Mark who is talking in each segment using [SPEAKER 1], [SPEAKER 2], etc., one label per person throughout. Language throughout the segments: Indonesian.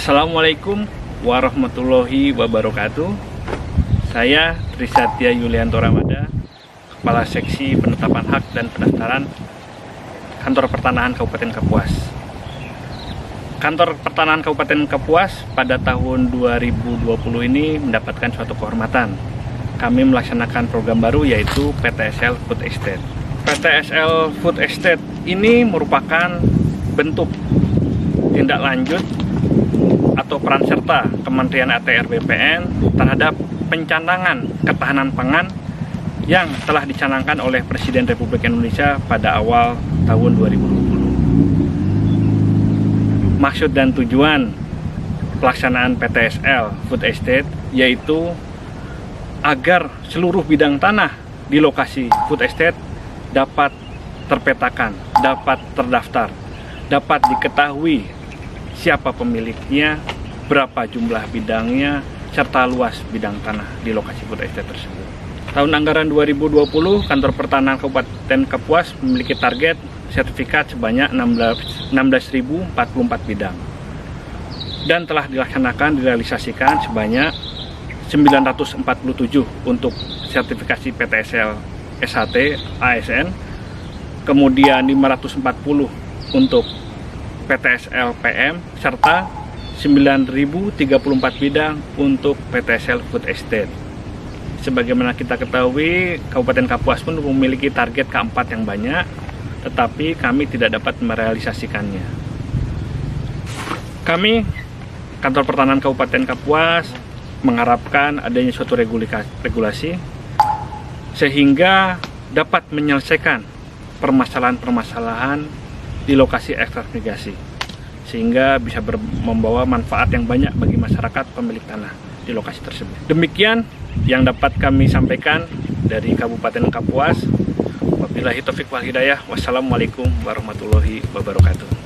[SPEAKER 1] Assalamualaikum warahmatullahi wabarakatuh. Saya Trisatya Yulianto Ramada, Kepala Seksi Penetapan Hak dan Pendaftaran Kantor Pertanahan Kabupaten Kapuas. Kantor Pertanahan Kabupaten Kapuas pada tahun 2020 ini mendapatkan suatu kehormatan. Kami melaksanakan program baru yaitu PTSL Food Estate. PTSL Food Estate ini merupakan bentuk tindak lanjut atau peran serta Kementerian ATR BPN terhadap pencanangan ketahanan pangan yang telah dicanangkan oleh Presiden Republik Indonesia pada awal tahun 2020. Maksud dan tujuan pelaksanaan PTSL Food Estate yaitu agar seluruh bidang tanah di lokasi food estate dapat terpetakan, dapat terdaftar, dapat diketahui siapa pemiliknya, berapa jumlah bidangnya, serta luas bidang tanah di lokasi food estate tersebut. Tahun anggaran 2020, Kantor Pertanahan Kabupaten Kapuas memiliki target sertifikat sebanyak 16.044 bidang. Dan telah direalisasikan sebanyak 947 untuk sertifikasi PTSL SHT ASN, kemudian 540 untuk PTSL PM, serta 9.034 bidang untuk PTSL Food Estate. Sebagaimana kita ketahui, Kabupaten Kapuas pun memiliki target keempat yang banyak, tetapi kami tidak dapat merealisasikannya. Kami, Kantor Pertanahan Kabupaten Kapuas, mengharapkan adanya suatu regulasi sehingga dapat menyelesaikan permasalahan-permasalahan di lokasi ekstrak migrasi, sehingga bisa membawa manfaat yang banyak bagi masyarakat pemilik tanah di lokasi tersebut. Demikian yang dapat kami sampaikan dari Kabupaten Kapuas. Wabillahi taufiq wal hidayah. Wassalamualaikum warahmatullahi wabarakatuh.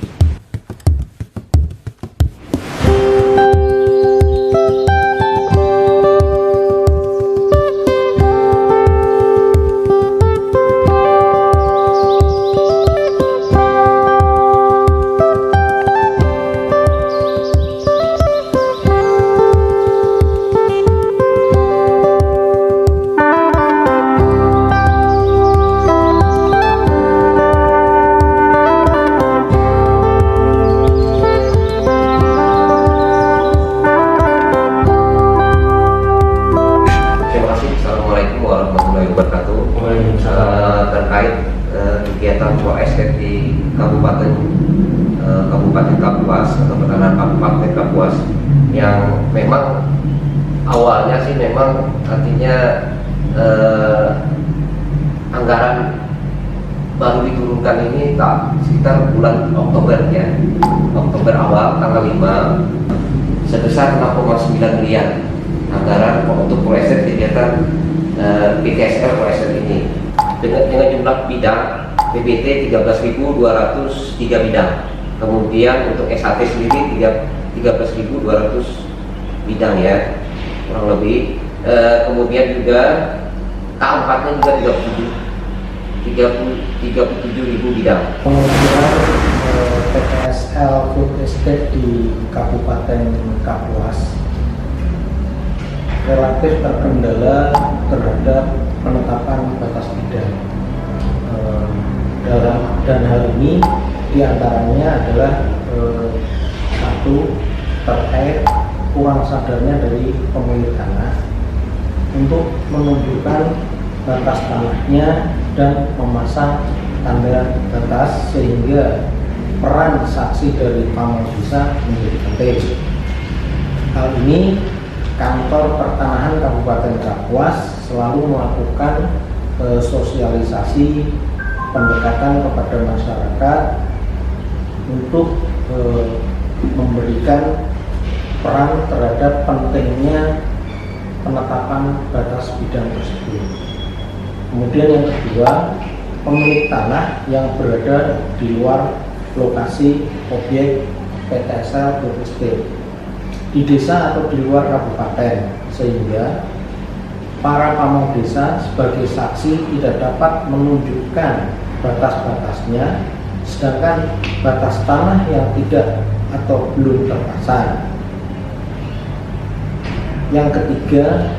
[SPEAKER 2] Terkait kegiatan food estate di Kabupaten Kapuas atau Pertanahan Kabupaten Kapuas yang memang awalnya sih memang artinya anggaran baru diturunkan ini sekitar bulan Oktober ya, Oktober awal tanggal 5 sebesar 6,9 miliar anggaran untuk food estate kegiatan PTSL food estate ini dengan jumlah bidang PBT 13.203 bidang, kemudian untuk SHT sendiri 13.200 bidang ya kurang lebih, kemudian juga K4-nya juga 37.000 bidang.
[SPEAKER 3] Pengukuran PTSL Food Estate di Kabupaten Kapuas relatif terkendala terhadap penetapan batas bidang, dan hal ini diantaranya adalah satu, terkait kurang sadarnya dari pemilik tanah untuk menunjukkan batas tanahnya dan memasang tanda batas, sehingga peran saksi dari pamong desa menjadi penting. Hal ini Kantor Pertanahan Kabupaten Kapuas selalu melakukan sosialisasi pendekatan kepada masyarakat untuk memberikan peran terhadap pentingnya penetapan batas bidang tersebut. Kemudian yang kedua, pemilik tanah yang berada di luar lokasi objek PTSL Food Estate di desa atau di luar kabupaten, sehingga para pamong desa sebagai saksi tidak dapat menunjukkan batas-batasnya, sedangkan batas tanah yang tidak atau belum terpasang Yang ketiga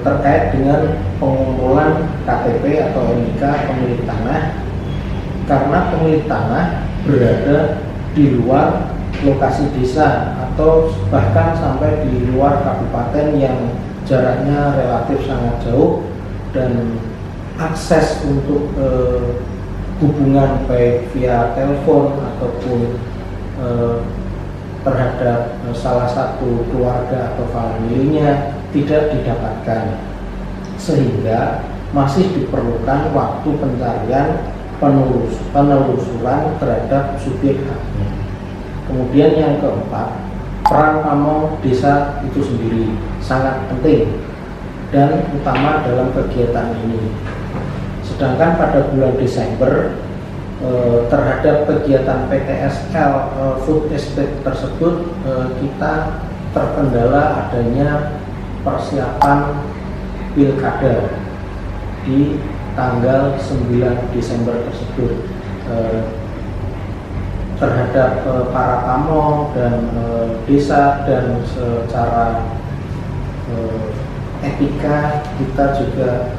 [SPEAKER 3] terkait dengan pengumpulan KTP atau NIK pemilik tanah, karena pemilik tanah berada di luar lokasi desa atau bahkan sampai di luar kabupaten yang jaraknya relatif sangat jauh, dan akses untuk hubungan baik via telepon ataupun terhadap salah satu keluarga atau familinya tidak didapatkan, sehingga masih diperlukan waktu pencarian penelusuran terhadap subjek haknya. Kemudian yang keempat, peran pamong desa itu sendiri sangat penting dan utama dalam kegiatan ini. Sedangkan pada bulan Desember terhadap kegiatan PTSL Food Estate tersebut kita terkendala adanya persiapan pilkada di tanggal 9 Desember tersebut. Terhadap para pamong dan desa, dan secara etika kita juga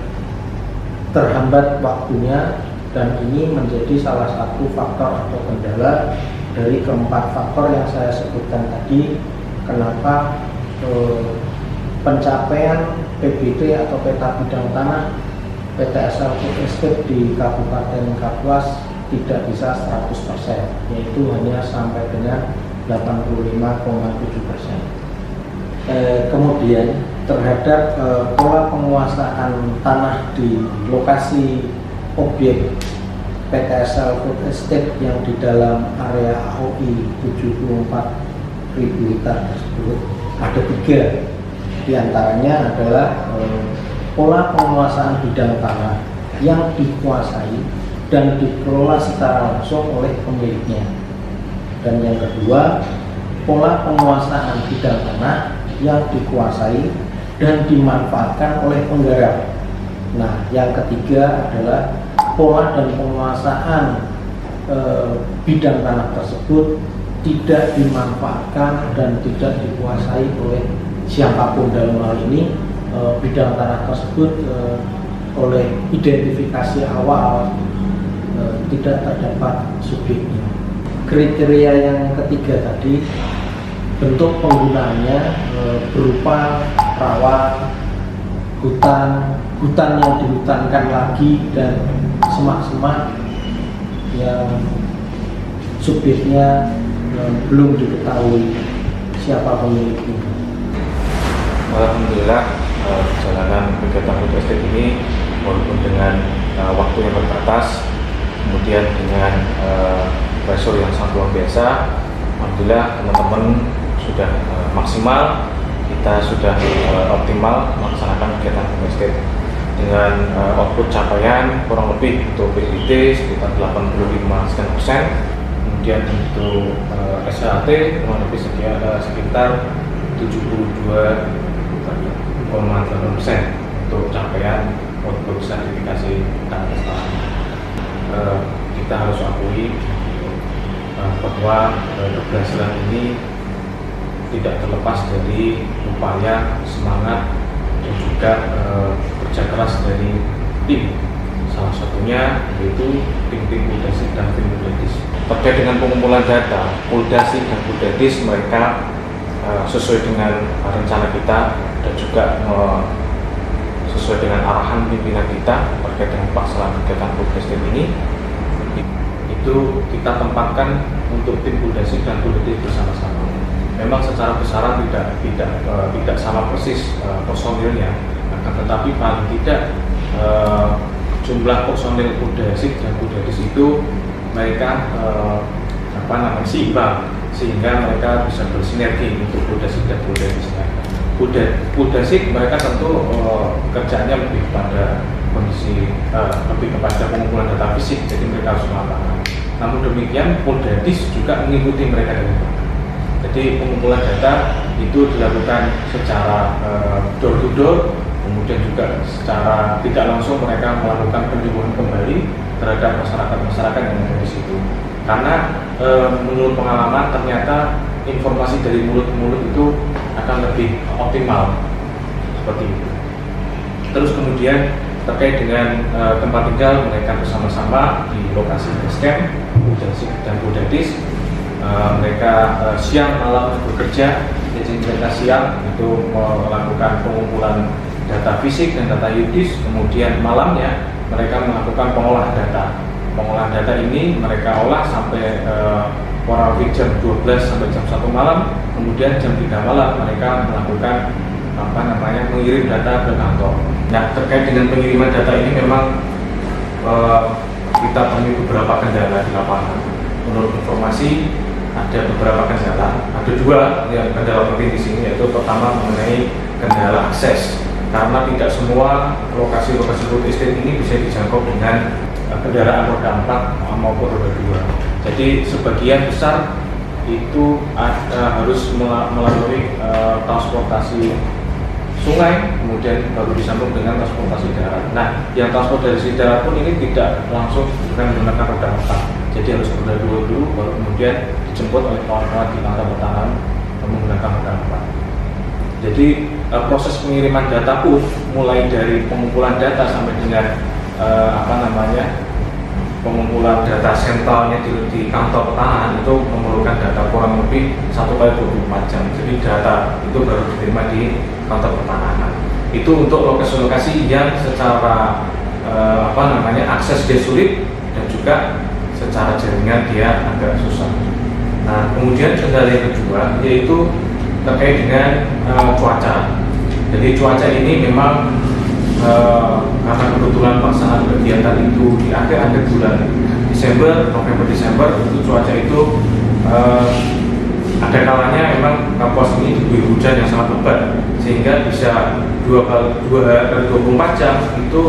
[SPEAKER 3] terhambat waktunya, dan ini menjadi salah satu faktor atau kendala dari keempat faktor yang saya sebutkan tadi, kenapa pencapaian PBT atau peta bidang tanah PTSL Food Estate di Kabupaten Kapuas tidak bisa 100%, yaitu hanya sampai dengan 85,7%. Kemudian terhadap pola penguasaan tanah di lokasi objek PTSL Food Estate yang di dalam area AOI 74.000 hektar tersebut ada 3. Di antaranya adalah pola penguasaan bidang tanah yang dikuasai dan dikelola secara langsung oleh pemiliknya. Dan yang kedua, pola penguasaan bidang tanah yang dikuasai dan dimanfaatkan oleh penggarap. Nah, yang ketiga adalah pola dan penguasaan bidang tanah tersebut tidak dimanfaatkan dan tidak dikuasai oleh siapapun. Dalam hal ini bidang tanah tersebut oleh identifikasi awal tidak terdapat subjeknya. Kriteria yang ketiga tadi, bentuk penggunaannya berupa rawa, hutan yang dihutankan lagi, dan semak-semak yang subjeknya belum diketahui siapa pemiliknya.
[SPEAKER 4] Alhamdulillah, perjalanan kegiatan food estate ini walaupun dengan waktu yang terbatas, kemudian dengan pressure yang sangat luar biasa, alhamdulillah teman-teman sudah maksimal, kita sudah optimal melaksanakan kegiatan food estate dengan output capaian kurang lebih untuk PBT sekitar 85%, kemudian untuk SHT kurang lebih sekitar 72,8% untuk capaian output sertifikasi tanah tanah. Kita harus akui bahwa keberhasilan ini tidak terlepas dari upaya, semangat, dan juga kerja keras dari tim. Salah satunya yaitu tim Puldasik dan tim Puldadis. Terkait dengan pengumpulan data, Puldasik dan Puldadis mereka sesuai dengan rencana kita dan juga sesuai dengan arahan pimpinan kita terkait dengan pelaksanaan kegiatan food estate ini, itu kita tempatkan untuk tim Puldasik dan Puldadis bersama-sama. Memang secara besaran tidak sama persis personilnya, tetapi paling tidak jumlah personil Puldasik dan Puldadis itu mereka seimbang, sehingga mereka bisa bersinergi untuk Puldasik dan Puldadisnya. Puldasik mereka tentu kerjanya lebih kepada kondisi lebih kepada pengumpulan data fisik, jadi mereka harus melakukan. Namun demikian Puldadis juga mengikuti mereka dengan baik. Jadi pengumpulan data itu dilakukan secara door to door, kemudian juga secara tidak langsung mereka melakukan penyuluhan kembali terhadap masyarakat yang ada di situ. Karena menurut pengalaman ternyata informasi dari mulut ke mulut itu akan lebih optimal seperti itu. Terus kemudian terkait dengan tempat tinggal mereka bersama-sama di lokasi basecamp dan Budadis. Mereka siang malam bekerja. Jadi mereka siang itu melakukan pengumpulan data fisik dan data yuridis, kemudian malamnya mereka melakukan pengolahan data. Pengolahan data ini mereka olah sampai kurang lebih jam 12 sampai jam 1 malam, kemudian jam 3 malam mereka melakukan mengirim data ke kantor. Nah, terkait dengan pengiriman data ini memang kita temui beberapa kendala di lapangan. Menurut informasi ada beberapa kendala, ada dua yang kendala penting di sini, yaitu pertama mengenai kendala akses, karena tidak semua lokasi-lokasi food estate ini bisa dijangkau dengan kendaraan roda 4 maupun roda 2. Jadi sebagian besar itu harus melalui transportasi sungai, kemudian baru disambung dengan transportasi darat. Nah, yang transportasi darat pun ini tidak langsung dengan menggunakan roda 4, jadi harus roda 2 dulu, baru kemudian dijemput oleh kawan-kawan di kantor pertahanan menggunakan roda 4. Jadi proses pengiriman data pun mulai dari pengumpulan data sampai dengan pengumpulan data sentralnya di kantor pertahanan itu memerlukan data kurang lebih 1x24 jam. Jadi data itu baru diterima di kantor pertahanan. Itu untuk lokasi-lokasi yang secara akses dia sulit dan juga secara jaringan dia agak susah. Nah, kemudian kendala yang kedua yaitu terkait dengan cuaca. Jadi cuaca ini memang karena kebetulan pelaksanaan kegiatan itu di akhir-akhir bulan Desember, November-Desember, itu cuaca itu ada kalanya memang Kapuas ini diguyur hujan yang sangat lebat, sehingga bisa 24 jam itu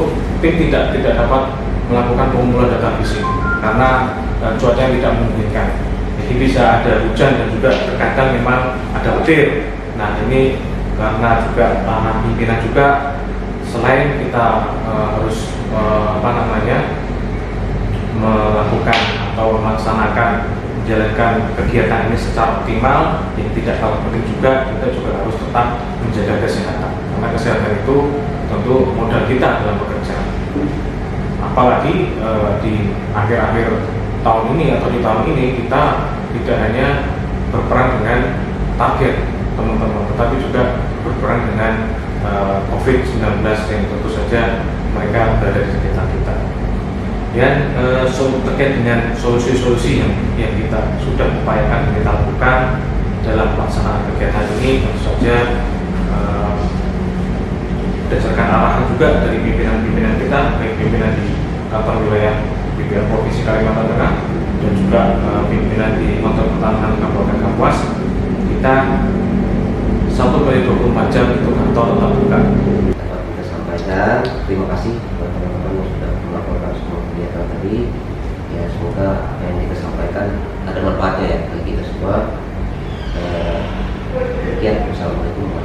[SPEAKER 4] tim tidak dapat melakukan pengumpulan data fisik karena cuaca yang tidak memungkinkan. Jadi bisa ada hujan dan juga terkadang memang ada petir. Nah, ini karena juga tanah pimpinan juga, selain kita harus melakukan atau melaksanakan menjalankan kegiatan ini secara optimal, yang tidak kalah penting juga kita juga harus tetap menjaga kesehatan, karena kesehatan itu tentu modal kita dalam bekerja. Apalagi di akhir-akhir tahun ini atau di tahun ini kita tidak hanya berperang dengan target teman-teman, tetapi juga berperang dengan COVID-19 yang tentu saja mereka berada di sekitar kita. Dan terkait dengan solusi-solusi yang kita sudah upayakan, kita lakukan dalam pelaksanaan kegiatan ini, tentu saja berdasarkan arahan juga dari pimpinan-pimpinan kita, baik pimpinan di kantor wilayah pimpinan Provinsi Kalimantan Tengah dan juga pimpinan di kantor pertahanan Kabupaten Kapuas, kita 1x24 jam itu kantor tetap buka.
[SPEAKER 2] Dapat kita sampaikan, terima kasih buat teman-teman yang sudah melaporkan semua kegiatan tadi. Ya, semoga apa yang kita sampaikan ada manfaatnya ya bagi kita semua. Demikian, wassalamualaikum.